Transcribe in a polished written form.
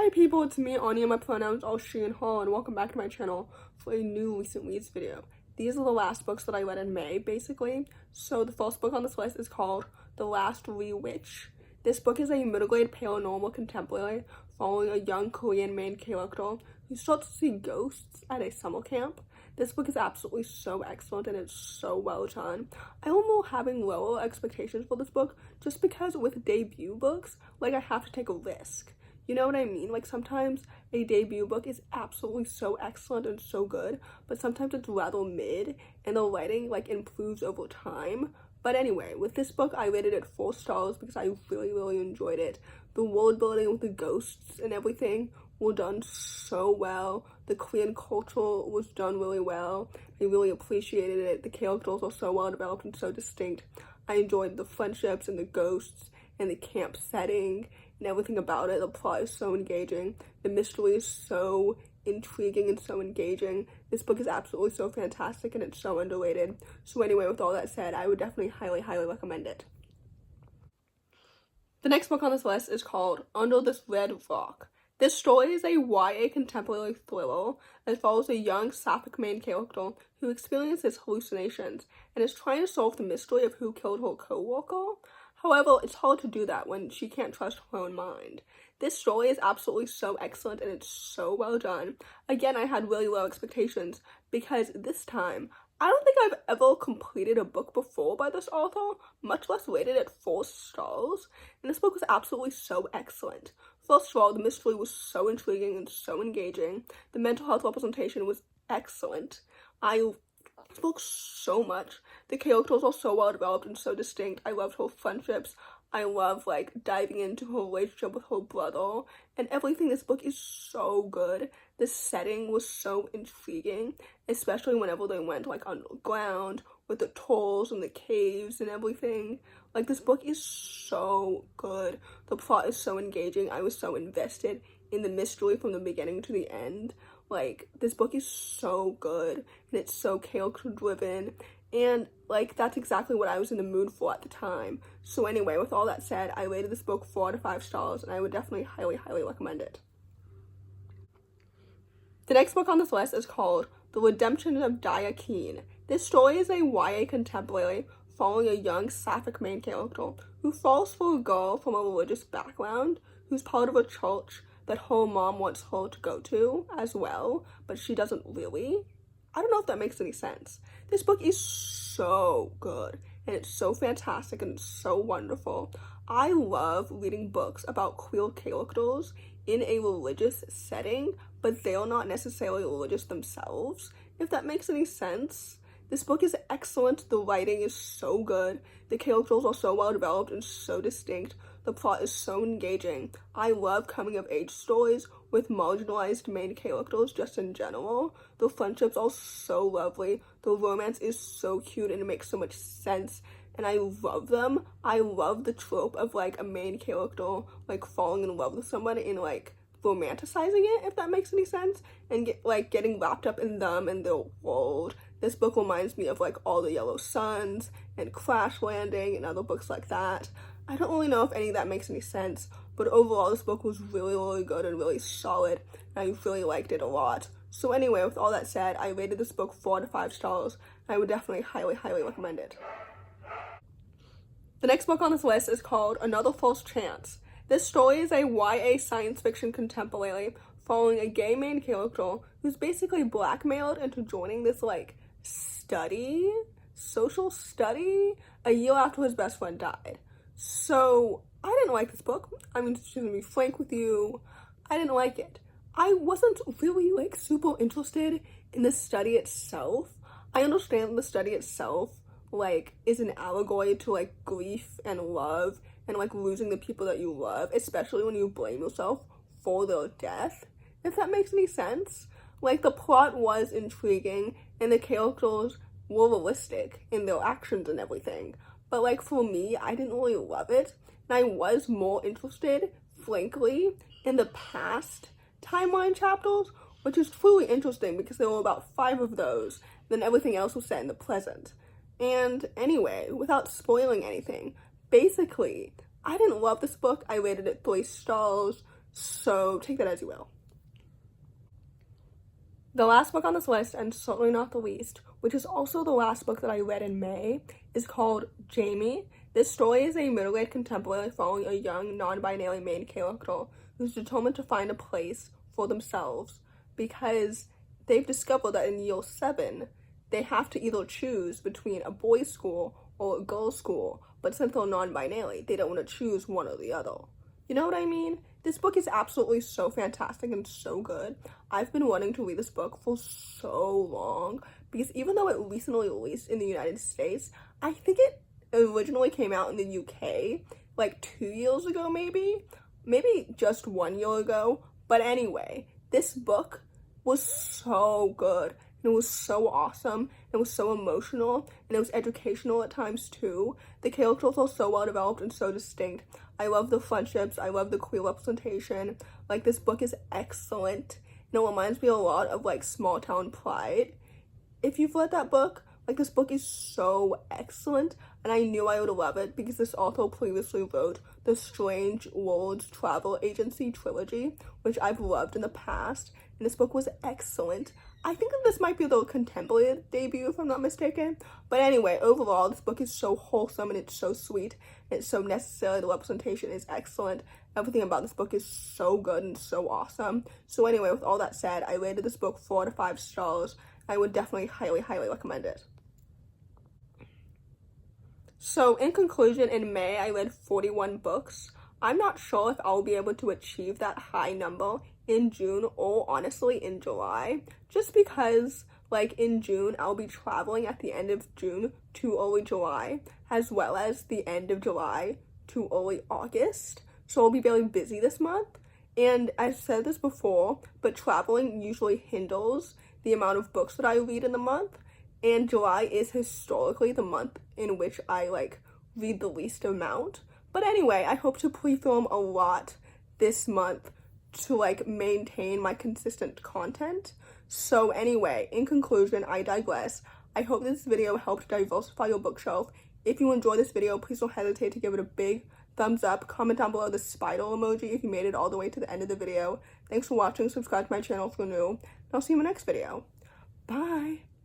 my people, it's me, Anja, my pronouns all she and her, and welcome back to my channel for a new recent reads video. These are the last books that I read in May, basically. So the first book on this list is called The Last Rhee Witch. This book is a middle-grade paranormal contemporary following a young Korean main character who starts to see ghosts at a summer camp. This book is absolutely so excellent and it's so well done. I remember having lower expectations for this book just because with debut books, like, I have to take a risk. You know what I mean? Like, sometimes a debut book is absolutely so excellent and so good, but sometimes it's rather mid and the writing, like, improves over time. But anyway, with this book, I rated it 4 stars because I really enjoyed it. The world building with the ghosts and everything were done so well. The Korean culture was done really well. I really appreciated it. The characters are so well developed and so distinct. I enjoyed the friendships and the ghosts and the camp setting and everything about it. The plot is so engaging. The mystery is so intriguing and so engaging. This book is absolutely so fantastic and it's so underrated. So anyway, with all that said, I would definitely highly recommend it. The next book on this list is called Under This Red Rock. This story is a YA contemporary thriller that follows a young sapphic main character who experiences hallucinations and is trying to solve the mystery of who killed her co-worker. However, it's hard to do that when she can't trust her own mind. This story is absolutely so excellent and it's so well done. Again, I had really low expectations because this time, I don't think I've ever completed a book before by this author, much less rated it 4 stars, and this book was absolutely so excellent. First of all, the mystery was so intriguing and so engaging. The mental health representation was excellent. I loved this book so much. The characters are so well developed and so distinct. I loved her friendships. I love, like, diving into her relationship with her brother and everything. This book is so good. The setting was so intriguing, especially whenever they went, like, underground with the tolls and the caves and everything. Like, this book is so good. The plot is so engaging. I was so invested in the mystery from the beginning to the end. Like, this book is so good and it's so character driven. And, like, that's exactly what I was in the mood for at the time. So anyway, with all that said, I rated this book 4 out of 5 stars, and I would definitely highly recommend it. The next book on this list is called The Redemption of Daya Keane. This story is a YA contemporary following a young sapphic main character who falls for a girl from a religious background who's part of a church that her mom wants her to go to as well, but she doesn't really. I don't know if that makes any sense. This book is so good and it's so fantastic and it's so wonderful. I love reading books about queer characters in a religious setting, but they're not necessarily religious themselves, if that makes any sense. This book is excellent. The writing is so good. The characters are so well developed and so distinct. The plot is so engaging. I love coming-of-age stories with marginalized main characters just in general. The friendships are so lovely. The romance is so cute and it makes so much sense. And I love them. I love the trope of, like, a main character, like, falling in love with somebody and, like, romanticizing it, if that makes any sense, and getting wrapped up in them and their world. This book reminds me of, like, All the Yellow Suns and Crash Landing and other books like that. I don't really know if any of that makes any sense, but overall this book was really good and really solid, and I really liked it a lot. So anyway, with all that said, I rated this book 4 out of 5 stars, and I would definitely highly recommend it. The next book on this list is called Another False Chance. This story is a YA science fiction contemporary following a gay main character who's basically blackmailed into joining this, like, social study, a year after his best friend died. So, I didn't like this book. I'm just gonna be frank with you. I didn't like it. I wasn't really, like, super interested in the study itself. I understand the study itself, like, is an allegory to, like, grief and love and, like, losing the people that you love, especially when you blame yourself for their death, if that makes any sense. Like, the plot was intriguing and the characters were realistic in their actions and everything. But, like, for me, I didn't really love it. And I was more interested, frankly, in the past timeline chapters, which is truly interesting because there were about 5 of those. Then everything else was set in the present. And anyway, without spoiling anything, basically, I didn't love this book. I rated it 3 stars. So take that as you will. The last book on this list, and certainly not the least, which is also the last book that I read in May, is called Jamie. This story is a middle-aged contemporary following a young, non-binary main character who's determined to find a place for themselves because they've discovered that in year 7, they have to either choose between a boys' school or a girls' school, but since they're non-binary, they don't want to choose one or the other. You know what I mean? This book is absolutely so fantastic and so good. I've been wanting to read this book for so long because even though it recently released in the United States, I think it originally came out in the UK like 2 years ago, maybe just 1 year ago. But anyway, this book was so good. And it was so awesome. It was so emotional, and it was educational at times too. The characters are so well developed and so distinct. I love the friendships. I love the queer representation. Like, this book is excellent. And it reminds me a lot of like Small Town Pride. If you've read that book, like, this book is so excellent, and I knew I would love it because this author previously wrote the Strange Worlds Travel Agency trilogy, which I've loved in the past, and this book was excellent. I think that this might be their contemporary debut, if I'm not mistaken. But anyway, overall, this book is so wholesome, and it's so sweet, and it's so necessary. The representation is excellent. Everything about this book is so good and so awesome. So anyway, with all that said, I rated this book 4 to 5 stars. I would definitely highly, highly recommend it. So in conclusion, in May, I read 41 books. I'm not sure if I'll be able to achieve that high number in June or honestly in July, just because like in June I'll be traveling at the end of June to early July, as well as the end of July to early August, so I'll be very busy this month. And I've said this before, but traveling usually hinders the amount of books that I read in the month, and July is historically the month in which I like read the least amount. But anyway, I hope to pre-film a lot this month to like maintain my consistent content. So anyway, in conclusion, I digress. I hope this video helped diversify your bookshelf. If you enjoyed this video, please don't hesitate to give it a big thumbs up. Comment down below the spider emoji if you made it all the way to the end of the video. Thanks for watching. Subscribe to my channel if you're new. And I'll see you in my next video. Bye!